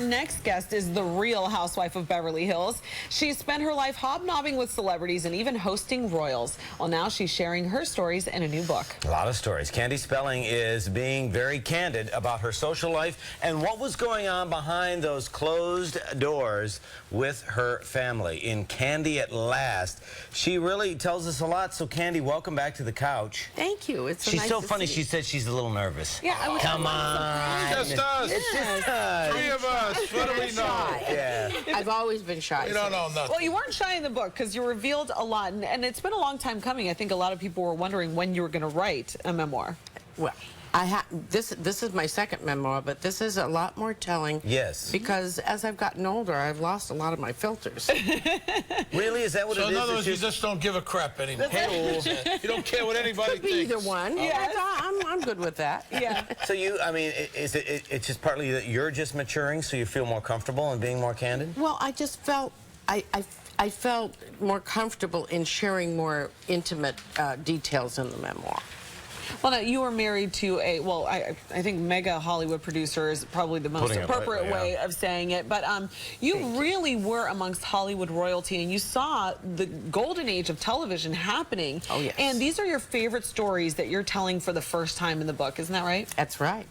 Next guest is the real housewife of Beverly Hills. She's spent her life hobnobbing with celebrities and even hosting royals. Well, now she's sharing her stories in a new book. A lot of stories. Candy Spelling is being very candid about her social life and what was going on behind those closed doors with her family. In Candy at Last, she really tells us a lot. So, Candy, welcome back to the couch. Thank you. It's She's nice so to funny. see She said she's a little nervous. Yeah, I was Come on. Just us. It's just us. Three of us. What do we know? Yeah. I've always been shy. We don't know nothing. Well, you weren't shy in the book because you revealed a lot, and it's been a long time coming. I think a lot of people were wondering when you were going to write a memoir. Well, this is my second memoir, but this is a lot more telling. Yes. Because as I've gotten older, I've lost a lot of my filters. Really? Is that what it is? So in other words, you It's just don't give a crap anymore. You don't care what anybody Could be thinks. either one. Yes. I'm good with that. Yeah. So you, I mean, it's just partly that you're just maturing, so you feel more comfortable and being more candid? Well, I just felt I felt more comfortable in sharing more intimate details in the memoir. Well, now, you were married to a, well, I think mega Hollywood producer is probably the most Putting it appropriate lightly, way of saying it. But you really were amongst Hollywood royalty, and you saw the golden age of television happening. Oh, yes. And these are your favorite stories that you're telling for the first time in the book. Isn't that right? That's right.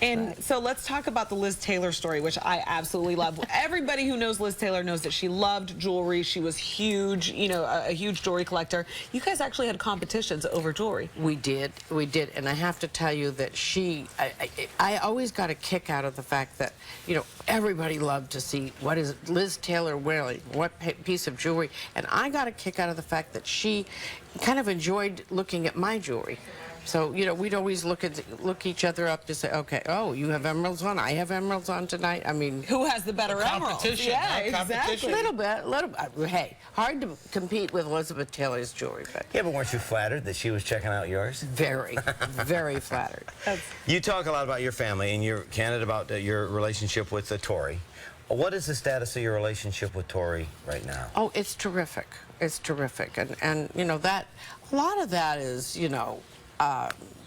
And so let's talk about the Liz Taylor story, which I absolutely love. Everybody who knows Liz Taylor knows that she loved jewelry. She was huge, you know, a huge jewelry collector. You guys actually had competitions over jewelry. We did, and I have to tell you that I always got a kick out of the fact that, you know, everybody loved to see what is Liz Taylor wearing, what piece of jewelry, and I got a kick out of the fact that she kind of enjoyed looking at my jewelry. So, you know, we'd always look each other up to say, okay, oh, you have emeralds on, I have emeralds on tonight. I mean, Who has the better emeralds? Competition, Yeah, huh? exactly. Competition. a little bit. Hey, hard to compete with Elizabeth Taylor's jewelry, but Yeah, but weren't you flattered that she was checking out yours? very, very flattered. You talk a lot about your family, and you're candid about your relationship with Tori. What is the status of your relationship with Tori right now? Oh, it's terrific. It's terrific, and you know that a lot of that is, you know,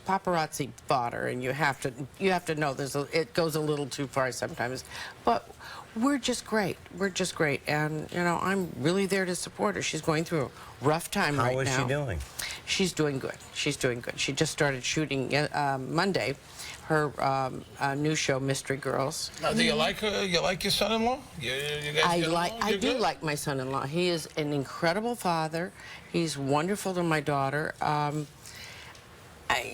paparazzi fodder, and you have to know it goes a little too far sometimes, but we're just great. We're just great, and you know, I'm really there to support her. She's going through a rough time right now. How is she doing? She's doing good. She's doing good. She just started shooting Monday her new show, Mystery Girls. Now, do you like her? You like your son-in-law? You guys get along? I You're do good? like my son-in-law. He is an incredible father. He's wonderful to my daughter.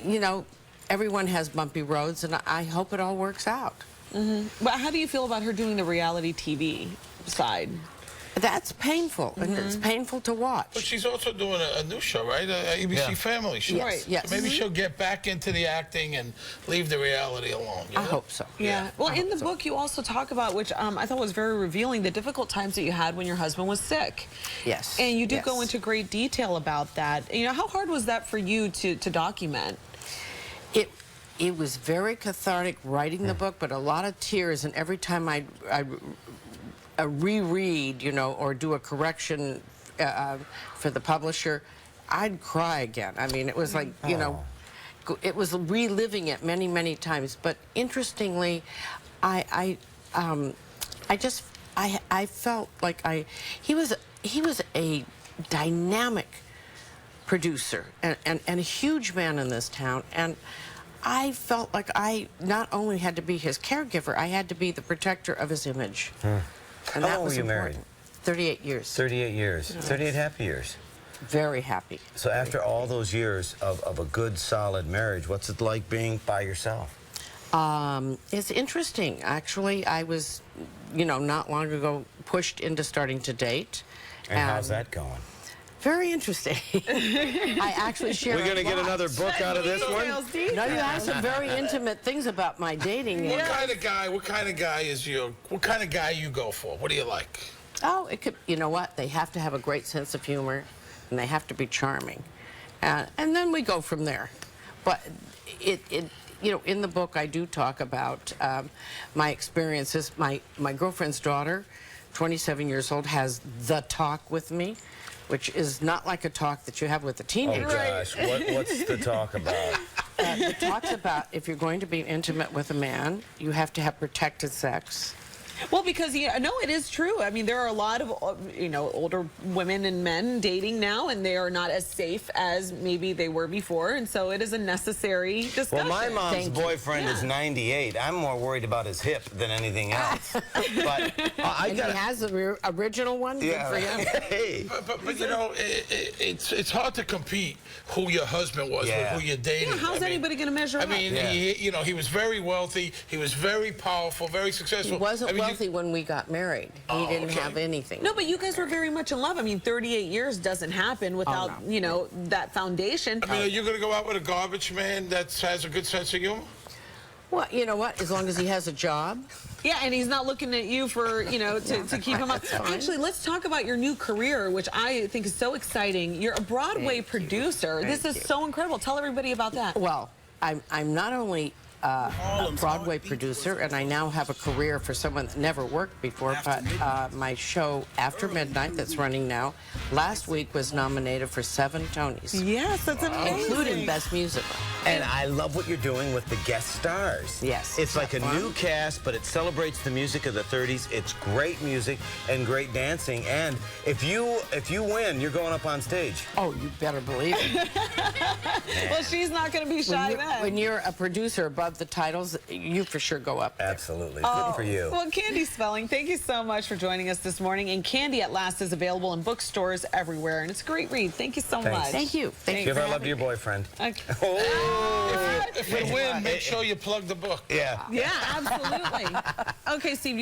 You know, everyone has bumpy roads, and I hope it all works out. But how do you feel about her doing the reality TV side? That's painful, and it's painful to But watch. she's also doing a new show, right? A ABC Family show. Yes, Right. yes. So maybe she'll get back into the acting and leave the reality alone. You I know? hope so. Yeah. Well, I in hope the so. book, you also talk about, which I thought was very revealing, the difficult times that you had when your husband was sick. Yes. And you do yes. go into great detail about that. You know, how hard was that for you to document? It was very cathartic writing the book, but a lot of tears, and every time I reread, you know, or do a correction for the publisher, I'd cry again. I mean, it was like, you know, it was reliving it many, many times. But interestingly, I felt like he was a dynamic producer and a huge man in this town, and I felt like I not only had to be his caregiver, I had to be the protector of his image. And How that long was were you married? important. 38 years. 38 years. 38 happy years. Very happy. So after all those years of a good, solid marriage, what's it like being by yourself? It's interesting. Actually, I was, you know, not long ago pushed into starting to date. And how's that going? Very interesting. I actually share. We're going to get another book out of this one? No, you have some very intimate things about my dating. What kind of guy is you? What kind of guy you go for? What do you like? Oh, it could. You know what? They have to have a great sense of humor, and they have to be charming, and then we go from there. But you know, in the book, I do talk about my experiences. My girlfriend's daughter, 27 years old, has the talk with me, which is not like a talk that you have with a teenager. Oh, gosh. What's the talk about? The talk's about if you're going to be intimate with a man, you have to have protected sex. Well, because no, it is true. I mean, there are a lot of older women and men dating now, and they are not as safe as maybe they were before, and so it is a necessary discussion. Well, my mom's boyfriend is 98. I'm more worried about his hip than anything else. But And he has the original one. Yeah. Good for him. Hey. But you know, it's hard to compete who your husband was with who you're dating. Yeah, how's anybody going to measure up? I mean, he was very wealthy. He was very powerful, very successful. He wasn't wealthy when we got married. He didn't have anything. No, but you guys were very much in love. I mean, 38 years doesn't happen without, that foundation. I mean, are you going to go out with a garbage man that has a good sense of humor? Well, you know what? As long as he has a job. Yeah, and he's not looking at you for, to keep him up. Actually, let's talk about your new career, which I think is so exciting. You're a Broadway producer. This is so incredible. Tell everybody about that. Well, I'm not only a Broadway producer, and I now have a career for someone that never worked before, but my show After Midnight that's running now, last week was nominated for 7 Tonys. Yes, that's amazing. Including Best Musical. And I love what you're doing with the guest stars. Yes. It's like a new cast, but it celebrates the music of the 30s. It's great music and great dancing. And if you win, you're going up on stage. Oh, you better believe it. Well, she's not going to be shy then. When you're a producer above the titles, you for sure go up there. Absolutely. Good for you. Well, Candy Spelling, thank you so much for joining us this morning. And Candy at Last is available in bookstores everywhere. And it's a great read. Thank you so much. Thank you. Thank you. Give our love to your boyfriend. Okay. Oh. If you win, make sure you plug the book. Yeah. Yeah, absolutely. Okay, Steve.